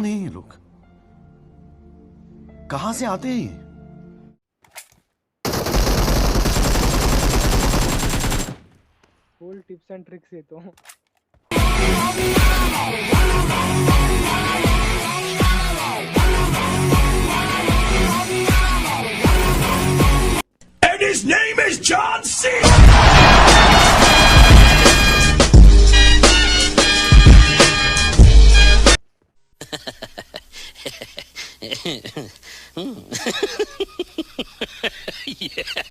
कौन है ये लोग? कहां से आते हैं ये? फुल टिप्स एंड ट्रिक्स येतो. And his name is John C. Yeah.